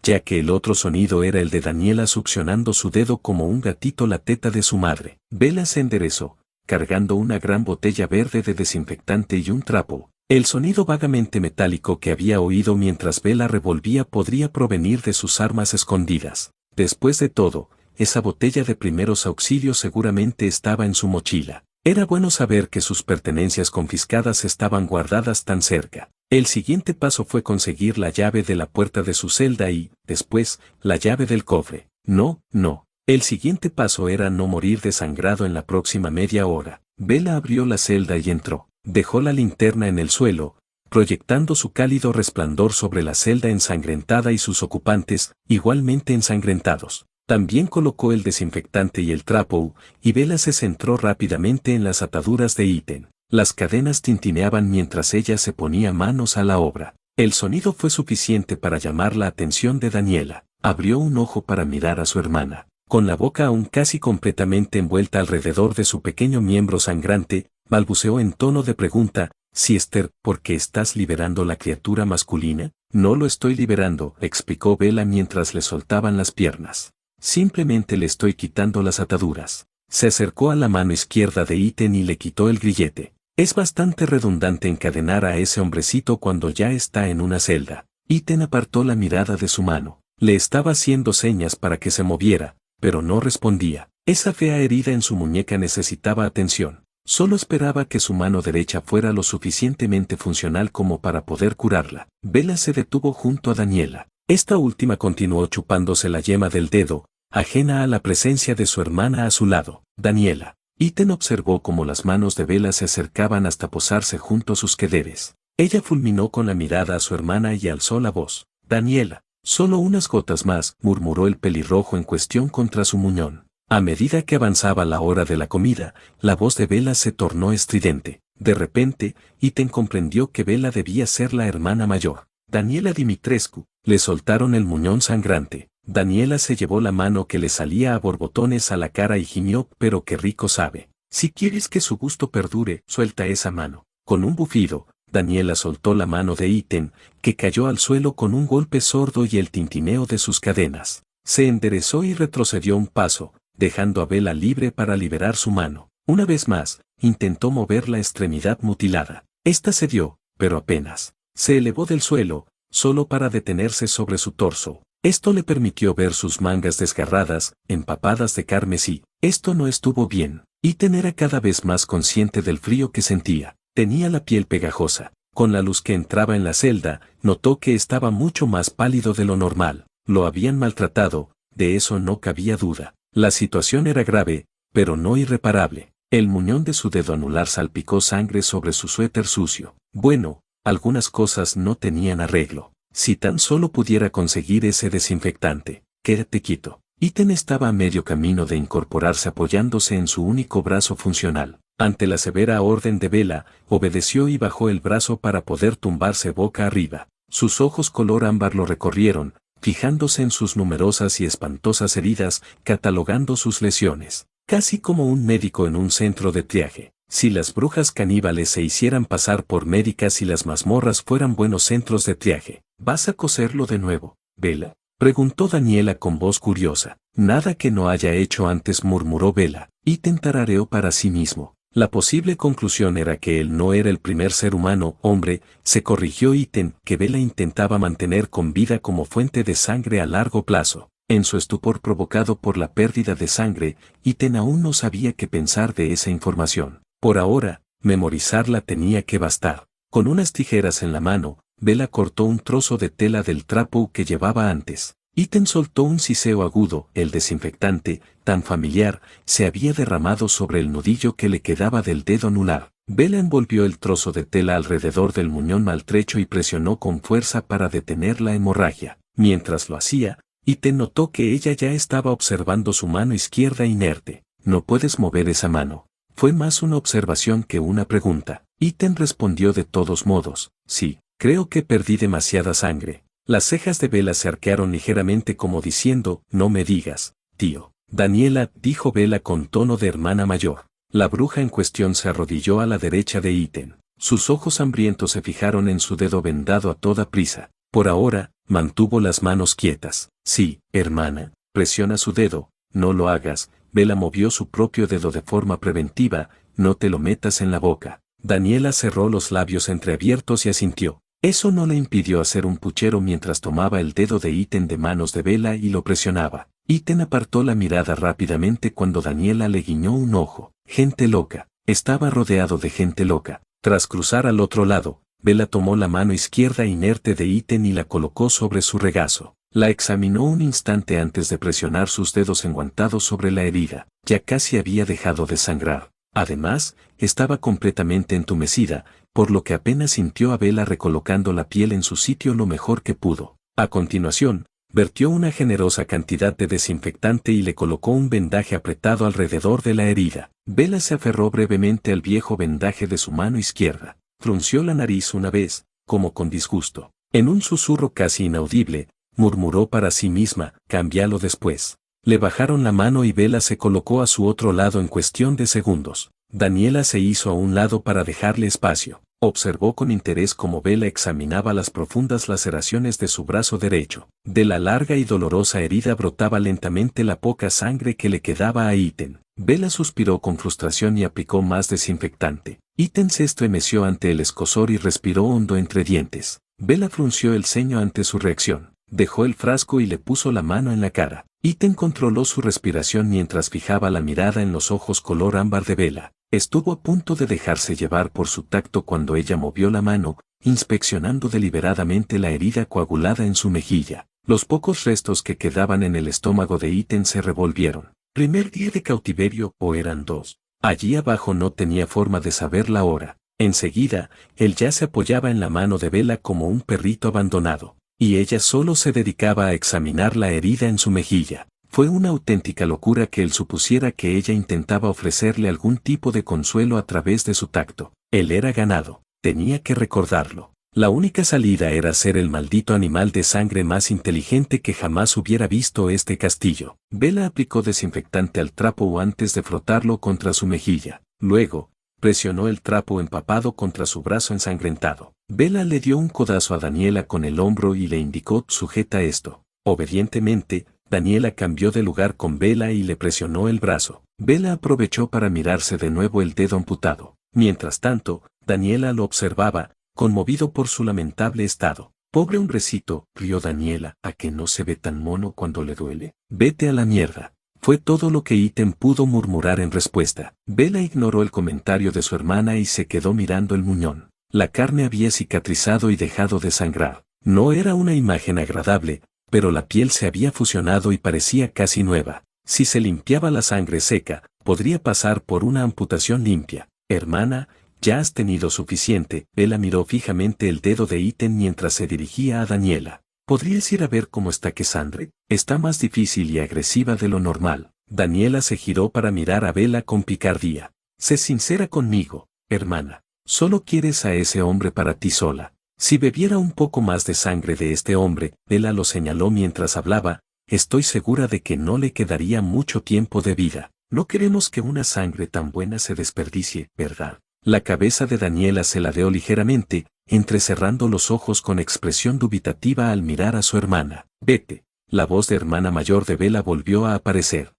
ya que el otro sonido era el de Daniela succionando su dedo como un gatito la teta de su madre. Bella se enderezó, cargando una gran botella verde de desinfectante y un trapo. El sonido vagamente metálico que había oído mientras Bella revolvía podría provenir de sus armas escondidas. Después de todo, esa botella de primeros auxilios seguramente estaba en su mochila. Era bueno saber que sus pertenencias confiscadas estaban guardadas tan cerca. El siguiente paso fue conseguir la llave de la puerta de su celda y, después, la llave del cofre. No. El siguiente paso era no morir desangrado en la próxima media hora. Bella abrió la celda y entró. Dejó la linterna en el suelo, proyectando su cálido resplandor sobre la celda ensangrentada y sus ocupantes, igualmente ensangrentados. También colocó el desinfectante y el trapo, y Bella se centró rápidamente en las ataduras de Ethan. Las cadenas tintineaban mientras ella se ponía manos a la obra. El sonido fue suficiente para llamar la atención de Daniela. Abrió un ojo para mirar a su hermana. Con la boca aún casi completamente envuelta alrededor de su pequeño miembro sangrante, balbuceó en tono de pregunta: Sister, ¿por qué estás liberando la criatura masculina? No lo estoy liberando, explicó Bella mientras le soltaban las piernas. Simplemente le estoy quitando las ataduras. Se acercó a la mano izquierda de Ethan y le quitó el grillete. Es bastante redundante encadenar a ese hombrecito cuando ya está en una celda. Ethan apartó la mirada de su mano. Le estaba haciendo señas para que se moviera, pero no respondía. Esa fea herida en su muñeca necesitaba atención. Solo esperaba que su mano derecha fuera lo suficientemente funcional como para poder curarla. Bella se detuvo junto a Daniela. Esta última continuó chupándose la yema del dedo, ajena a la presencia de su hermana a su lado. Daniela. Ethan observó cómo las manos de Bella se acercaban hasta posarse junto a sus quederes. Ella fulminó con la mirada a su hermana y alzó la voz. Daniela. Solo unas gotas más, murmuró el pelirrojo en cuestión contra su muñón. A medida que avanzaba la hora de la comida, la voz de Bella se tornó estridente. De repente, Ethan comprendió que Bella debía ser la hermana mayor. Daniela Dimitrescu. Le soltaron el muñón sangrante. Daniela se llevó la mano que le salía a borbotones a la cara y gimió: pero qué rico sabe. Si quieres que su gusto perdure, suelta esa mano. Con un bufido, Daniela soltó la mano de Ethan, que cayó al suelo con un golpe sordo y el tintineo de sus cadenas. Se enderezó y retrocedió un paso, dejando a Bella libre para liberar su mano. Una vez más, intentó mover la extremidad mutilada. Esta cedió, pero apenas. Se elevó del suelo, solo para detenerse sobre su torso. Esto le permitió ver sus mangas desgarradas, empapadas de carmesí. Esto no estuvo bien. Ethan era cada vez más consciente del frío que sentía. Tenía la piel pegajosa. Con la luz que entraba en la celda, notó que estaba mucho más pálido de lo normal. Lo habían maltratado, de eso no cabía duda. La situación era grave, pero no irreparable. El muñón de su dedo anular salpicó sangre sobre su suéter sucio. Bueno, algunas cosas no tenían arreglo. Si tan solo pudiera conseguir ese desinfectante. Quédate quieto. Ethan estaba a medio camino de incorporarse apoyándose en su único brazo funcional. Ante la severa orden de Bella, obedeció y bajó el brazo para poder tumbarse boca arriba. Sus ojos color ámbar lo recorrieron, fijándose en sus numerosas y espantosas heridas, catalogando sus lesiones. Casi como un médico en un centro de triaje. Si las brujas caníbales se hicieran pasar por médicas y las mazmorras fueran buenos centros de triaje. ¿Vas a coserlo de nuevo, Bella?, preguntó Daniela con voz curiosa. Nada que no haya hecho antes, murmuró Bella. Ethan tarareó para sí mismo. La posible conclusión era que él no era el primer ser humano, hombre, se corrigió Ethan, que Bella intentaba mantener con vida como fuente de sangre a largo plazo. En su estupor provocado por la pérdida de sangre, Ethan aún no sabía qué pensar de esa información. Por ahora, memorizarla tenía que bastar. Con unas tijeras en la mano, Bella cortó un trozo de tela del trapo que llevaba antes. Ítem soltó un siseo agudo, el desinfectante, tan familiar, se había derramado sobre el nudillo que le quedaba del dedo anular. Bella envolvió el trozo de tela alrededor del muñón maltrecho y presionó con fuerza para detener la hemorragia. Mientras lo hacía, Ítem notó que ella ya estaba observando su mano izquierda inerte. «No puedes mover esa mano». Fue más una observación que una pregunta. Ítem respondió de todos modos: «Sí, creo que perdí demasiada sangre». Las cejas de Bella se arquearon ligeramente como diciendo: «No me digas, tío». «Daniela», dijo Bella con tono de hermana mayor. La bruja en cuestión se arrodilló a la derecha de Ítem. Sus ojos hambrientos se fijaron en su dedo vendado a toda prisa. Por ahora, mantuvo las manos quietas. «Sí, hermana, presiona su dedo, no lo hagas». Bella movió su propio dedo de forma preventiva: «No te lo metas en la boca». Daniela cerró los labios entreabiertos y asintió. Eso no le impidió hacer un puchero mientras tomaba el dedo de Ítem de manos de Bella y lo presionaba. Ítem apartó la mirada rápidamente cuando Daniela le guiñó un ojo. Gente loca. Estaba rodeado de gente loca. Tras cruzar al otro lado, Bella tomó la mano izquierda inerte de Ítem y la colocó sobre su regazo. La examinó un instante antes de presionar sus dedos enguantados sobre la herida. Ya casi había dejado de sangrar. Además, estaba completamente entumecida, por lo que apenas sintió a Bella recolocando la piel en su sitio lo mejor que pudo. A continuación, vertió una generosa cantidad de desinfectante y le colocó un vendaje apretado alrededor de la herida. Bella se aferró brevemente al viejo vendaje de su mano izquierda. Frunció la nariz una vez, como con disgusto. En un susurro casi inaudible, murmuró para sí misma: «Cámbialo después». Le bajaron la mano y Bella se colocó a su otro lado en cuestión de segundos. Daniela se hizo a un lado para dejarle espacio. Observó con interés cómo Bella examinaba las profundas laceraciones de su brazo derecho. De la larga y dolorosa herida brotaba lentamente la poca sangre que le quedaba a Ítem. Bella suspiró con frustración y aplicó más desinfectante. Ítem se estremeció ante el escozor y respiró hondo entre dientes. Bella frunció el ceño ante su reacción. Dejó el frasco y le puso la mano en la cara. Ítem controló su respiración mientras fijaba la mirada en los ojos color ámbar de Bella. Estuvo a punto de dejarse llevar por su tacto cuando ella movió la mano, inspeccionando deliberadamente la herida coagulada en su mejilla. Los pocos restos que quedaban en el estómago de Ítem se revolvieron. ¿Primer día de cautiverio o eran dos? Allí abajo no tenía forma de saber la hora. Enseguida, él ya se apoyaba en la mano de Bella como un perrito abandonado. Y ella solo se dedicaba a examinar la herida en su mejilla. Fue una auténtica locura que él supusiera que ella intentaba ofrecerle algún tipo de consuelo a través de su tacto. Él era ganado, tenía que recordarlo. La única salida era ser el maldito animal de sangre más inteligente que jamás hubiera visto este castillo. Bella aplicó desinfectante al trapo antes de frotarlo contra su mejilla. Luego, presionó el trapo empapado contra su brazo ensangrentado. Bella le dio un codazo a Daniela con el hombro y le indicó: «Sujeta esto». Obedientemente, Daniela cambió de lugar con Bella y le presionó el brazo. Bella aprovechó para mirarse de nuevo el dedo amputado. Mientras tanto, Daniela lo observaba, conmovido por su lamentable estado. «Pobre hombrecito», rió Daniela, «¿a que no se ve tan mono cuando le duele? Vete a la mierda». Fue todo lo que Ítem pudo murmurar en respuesta. Bella ignoró el comentario de su hermana y se quedó mirando el muñón. La carne había cicatrizado y dejado de sangrar. No era una imagen agradable, pero la piel se había fusionado y parecía casi nueva. Si se limpiaba la sangre seca, podría pasar por una amputación limpia. «Hermana, ya has tenido suficiente». Bella miró fijamente el dedo de Ítem mientras se dirigía a Daniela. «¿Podrías ir a ver cómo está Cassandre? Está más difícil y agresiva de lo normal». Daniela se giró para mirar a Bella con picardía. «Sé sincera conmigo, hermana. Solo quieres a ese hombre para ti sola. Si bebiera un poco más de sangre de este hombre», Bella lo señaló mientras hablaba, «estoy segura de que no le quedaría mucho tiempo de vida. No queremos que una sangre tan buena se desperdicie, ¿verdad?» La cabeza de Daniela se ladeó ligeramente, entrecerrando los ojos con expresión dubitativa al mirar a su hermana. «Vete». La voz de hermana mayor de Bella volvió a aparecer.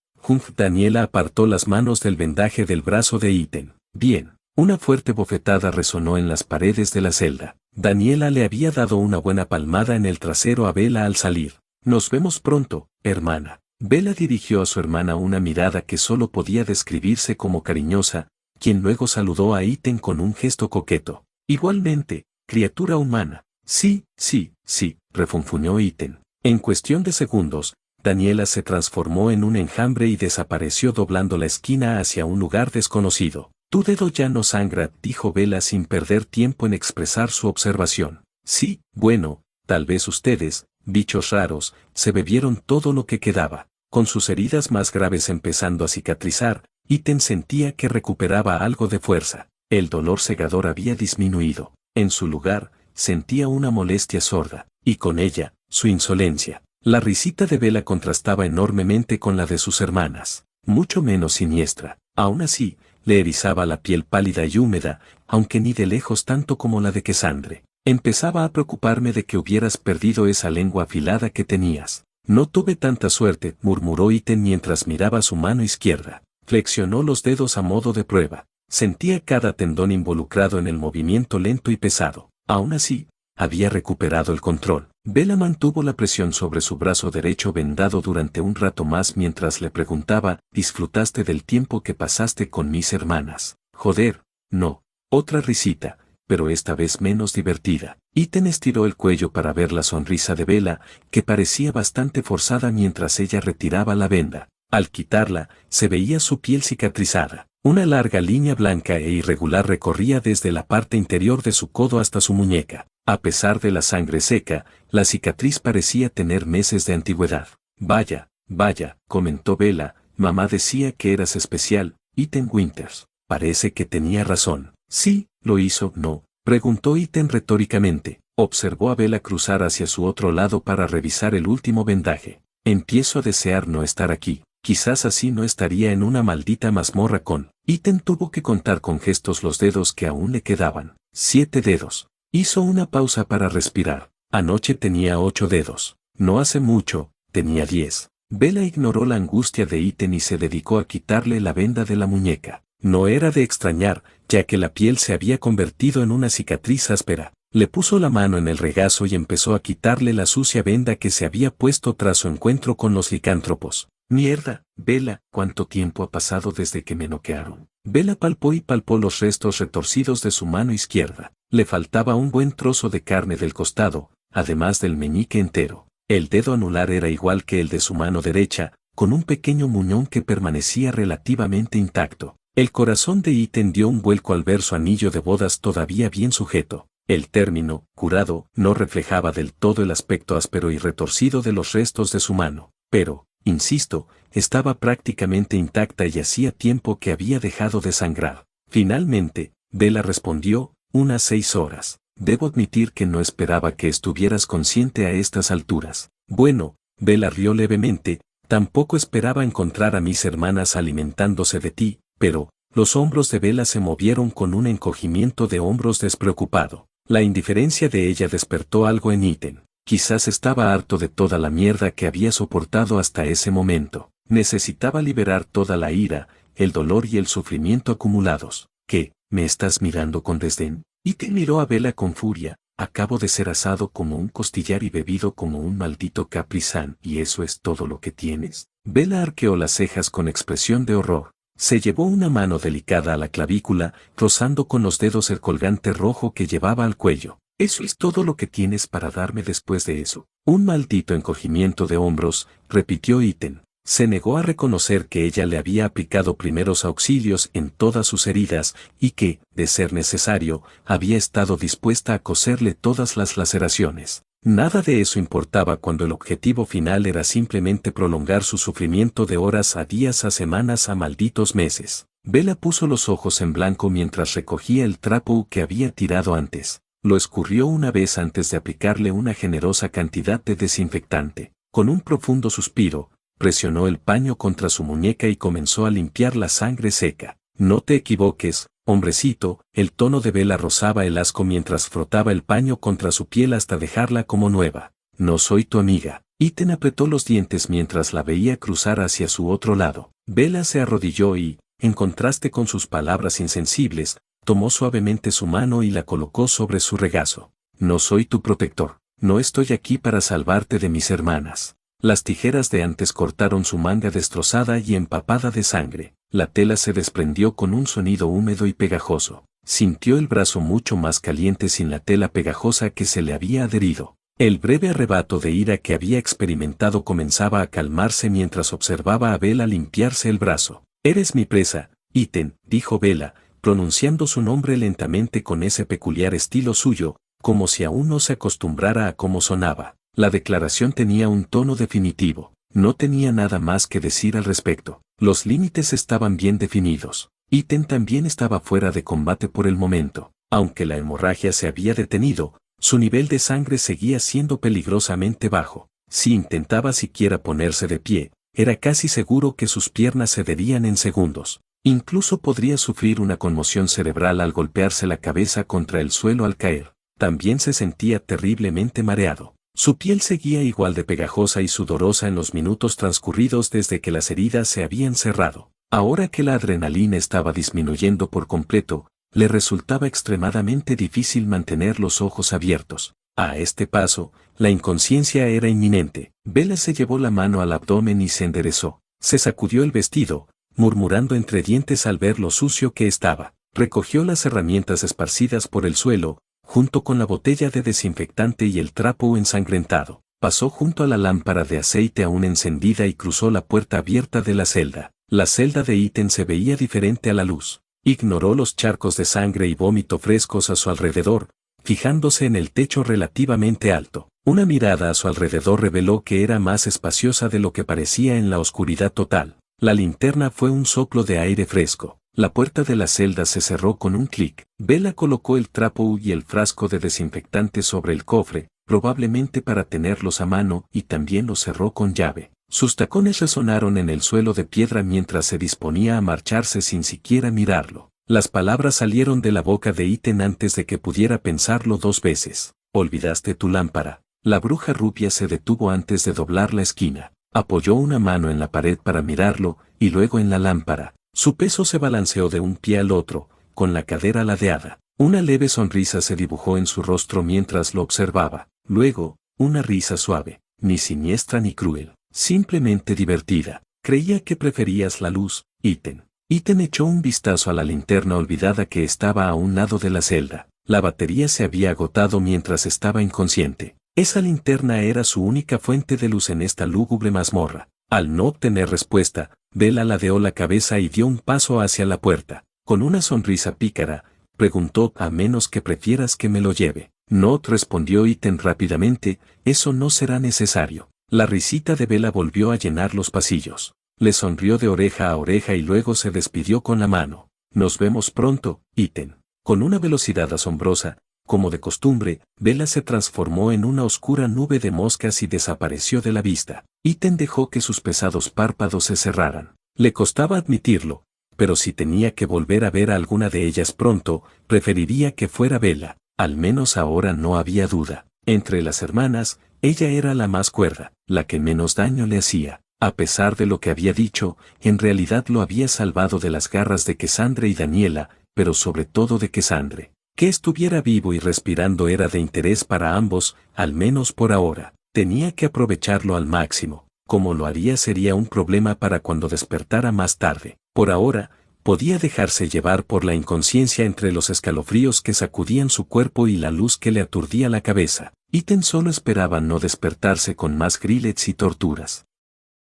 Daniela apartó las manos del vendaje del brazo de Ítem. «Bien». Una fuerte bofetada resonó en las paredes de la celda. Daniela le había dado una buena palmada en el trasero a Bella al salir. «Nos vemos pronto, hermana». Bella dirigió a su hermana una mirada que solo podía describirse como cariñosa, quien luego saludó a Ítem con un gesto coqueto. Igualmente, criatura humana. Sí, sí, sí, refunfuñó Iten. En cuestión de segundos, Daniela se transformó en un enjambre y desapareció doblando la esquina hacia un lugar desconocido. Tu dedo ya no sangra, dijo Bella sin perder tiempo en expresar su observación. Sí, bueno, tal vez ustedes, bichos raros, se bebieron todo lo que quedaba. Con sus heridas más graves empezando a cicatrizar, Iten sentía que recuperaba algo de fuerza. El dolor cegador había disminuido. En su lugar, sentía una molestia sorda, y con ella, su insolencia. La risita de Bella contrastaba enormemente con la de sus hermanas, mucho menos siniestra. Aún así, le erizaba la piel pálida y húmeda, aunque ni de lejos tanto como la de Cassandre. Empezaba a preocuparme de que hubieras perdido esa lengua afilada que tenías. No tuve tanta suerte, murmuró Iten mientras miraba su mano izquierda. Flexionó los dedos a modo de prueba. Sentía cada tendón involucrado en el movimiento lento y pesado. Aún así, había recuperado el control. Bella mantuvo la presión sobre su brazo derecho vendado durante un rato más mientras le preguntaba, ¿disfrutaste del tiempo que pasaste con mis hermanas? Joder, no. Otra risita, pero esta vez menos divertida. Iten estiró el cuello para ver la sonrisa de Bella, que parecía bastante forzada mientras ella retiraba la venda. Al quitarla, se veía su piel cicatrizada. Una larga línea blanca e irregular recorría desde la parte interior de su codo hasta su muñeca. A pesar de la sangre seca, la cicatriz parecía tener meses de antigüedad. Vaya, vaya, comentó Bella, mamá decía que eras especial, Iten Winters. Parece que tenía razón. Sí, lo hizo, ¿no? Preguntó Iten retóricamente. Observó a Bella cruzar hacia su otro lado para revisar el último vendaje. Empiezo a desear no estar aquí. Quizás así no estaría en una maldita mazmorra con. Iten tuvo que contar con gestos los dedos que aún le quedaban. 7 dedos. Hizo una pausa para respirar. Anoche tenía 8 dedos. No hace mucho, tenía 10. Bella ignoró la angustia de Iten y se dedicó a quitarle la venda de la muñeca. No era de extrañar, ya que la piel se había convertido en una cicatriz áspera. Le puso la mano en el regazo y empezó a quitarle la sucia venda que se había puesto tras su encuentro con los licántropos. Mierda, Bella, ¿cuánto tiempo ha pasado desde que me noquearon? Bella palpó y palpó los restos retorcidos de su mano izquierda. Le faltaba un buen trozo de carne del costado, además del meñique entero. El dedo anular era igual que el de su mano derecha, con un pequeño muñón que permanecía relativamente intacto. El corazón de Iten dio un vuelco al ver su anillo de bodas todavía bien sujeto. El término, curado, no reflejaba del todo el aspecto áspero y retorcido de los restos de su mano, pero, insisto, estaba prácticamente intacta y hacía tiempo que había dejado de sangrar. Finalmente, Bella respondió, unas 6 horas. Debo admitir que no esperaba que estuvieras consciente a estas alturas. Bueno, Bella rió levemente, tampoco esperaba encontrar a mis hermanas alimentándose de ti, pero, los hombros de Bella se movieron con un encogimiento de hombros despreocupado. La indiferencia de ella despertó algo en Iten. Quizás estaba harto de toda la mierda que había soportado hasta ese momento. Necesitaba liberar toda la ira, el dolor y el sufrimiento acumulados. ¿Qué? ¿Me estás mirando con desdén? Iten miró a Bella con furia. Acabo de ser asado como un costillar y bebido como un maldito Capri Sun, ¿y eso es todo lo que tienes? Bella arqueó las cejas con expresión de horror. Se llevó una mano delicada a la clavícula, rozando con los dedos el colgante rojo que llevaba al cuello. ¿Eso es todo lo que tienes para darme después de eso? Un maldito encogimiento de hombros, repitió Iten. Se negó a reconocer que ella le había aplicado primeros auxilios en todas sus heridas y que, de ser necesario, había estado dispuesta a coserle todas las laceraciones. Nada de eso importaba cuando el objetivo final era simplemente prolongar su sufrimiento de horas a días a semanas a malditos meses. Bella puso los ojos en blanco mientras recogía el trapo que había tirado antes. Lo escurrió una vez antes de aplicarle una generosa cantidad de desinfectante. Con un profundo suspiro, presionó el paño contra su muñeca y comenzó a limpiar la sangre seca. No te equivoques, hombrecito, el tono de Bella rozaba el asco mientras frotaba el paño contra su piel hasta dejarla como nueva. No soy tu amiga. Iten apretó los dientes mientras la veía cruzar hacia su otro lado. Bella se arrodilló y, en contraste con sus palabras insensibles, tomó suavemente su mano y la colocó sobre su regazo. No soy tu protector. No estoy aquí para salvarte de mis hermanas. Las tijeras de antes cortaron su manga destrozada y empapada de sangre. La tela se desprendió con un sonido húmedo y pegajoso. Sintió el brazo mucho más caliente sin la tela pegajosa que se le había adherido. El breve arrebato de ira que había experimentado comenzaba a calmarse mientras observaba a Bella limpiarse el brazo. «Eres mi presa, Ethan», dijo Bella, pronunciando su nombre lentamente con ese peculiar estilo suyo, como si aún no se acostumbrara a cómo sonaba. La declaración tenía un tono definitivo. No tenía nada más que decir al respecto. Los límites estaban bien definidos. Ethan también estaba fuera de combate por el momento. Aunque la hemorragia se había detenido, su nivel de sangre seguía siendo peligrosamente bajo. Si intentaba siquiera ponerse de pie, era casi seguro que sus piernas cederían en segundos. Incluso podría sufrir una conmoción cerebral al golpearse la cabeza contra el suelo al caer. También se sentía terriblemente mareado. Su piel seguía igual de pegajosa y sudorosa en los minutos transcurridos desde que las heridas se habían cerrado. Ahora que la adrenalina estaba disminuyendo por completo, le resultaba extremadamente difícil mantener los ojos abiertos. A este paso, la inconsciencia era inminente. Bella se llevó la mano al abdomen y se enderezó. Se sacudió el vestido, murmurando entre dientes al ver lo sucio que estaba. Recogió las herramientas esparcidas por el suelo, junto con la botella de desinfectante y el trapo ensangrentado. Pasó junto a la lámpara de aceite aún encendida y cruzó la puerta abierta de la celda. La celda de Ethan se veía diferente a la luz. Ignoró los charcos de sangre y vómito frescos a su alrededor, fijándose en el techo relativamente alto. Una mirada a su alrededor reveló que era más espaciosa de lo que parecía en la oscuridad total. La linterna fue un soplo de aire fresco. La puerta de la celda se cerró con un clic. Bella colocó el trapo y el frasco de desinfectante sobre el cofre, probablemente para tenerlos a mano, y también lo cerró con llave. Sus tacones resonaron en el suelo de piedra mientras se disponía a marcharse sin siquiera mirarlo. Las palabras salieron de la boca de Ethan antes de que pudiera pensarlo dos veces. «Olvidaste tu lámpara». La bruja rubia se detuvo antes de doblar la esquina. Apoyó una mano en la pared para mirarlo, y luego en la lámpara. Su peso se balanceó de un pie al otro, con la cadera ladeada. Una leve sonrisa se dibujó en su rostro mientras lo observaba. Luego, una risa suave, ni siniestra ni cruel, simplemente divertida. «Creía que preferías la luz, Ethan». Ethan echó un vistazo a la linterna olvidada que estaba a un lado de la celda. La batería se había agotado mientras estaba inconsciente. Esa linterna era su única fuente de luz en esta lúgubre mazmorra. Al no obtener respuesta, Bella ladeó la cabeza y dio un paso hacia la puerta. Con una sonrisa pícara, preguntó: «¿A menos que prefieras que me lo lleve?» «No», respondió Ethan rápidamente, «eso no será necesario». La risita de Bella volvió a llenar los pasillos. Le sonrió de oreja a oreja y luego se despidió con la mano. «Nos vemos pronto, Ethan». Con una velocidad asombrosa, como de costumbre, Bella se transformó en una oscura nube de moscas y desapareció de la vista. Ethan dejó que sus pesados párpados se cerraran. Le costaba admitirlo, pero si tenía que volver a ver a alguna de ellas pronto, preferiría que fuera Bella. Al menos ahora no había duda. Entre las hermanas, ella era la más cuerda, la que menos daño le hacía. A pesar de lo que había dicho, en realidad lo había salvado de las garras de Cassandra y Daniela, pero sobre todo de Cassandra. Que estuviera vivo y respirando era de interés para ambos, al menos por ahora. Tenía que aprovecharlo al máximo. Como lo haría sería un problema para cuando despertara más tarde. Por ahora, podía dejarse llevar por la inconsciencia entre los escalofríos que sacudían su cuerpo y la luz que le aturdía la cabeza. Ethan solo esperaba no despertarse con más grillets y torturas.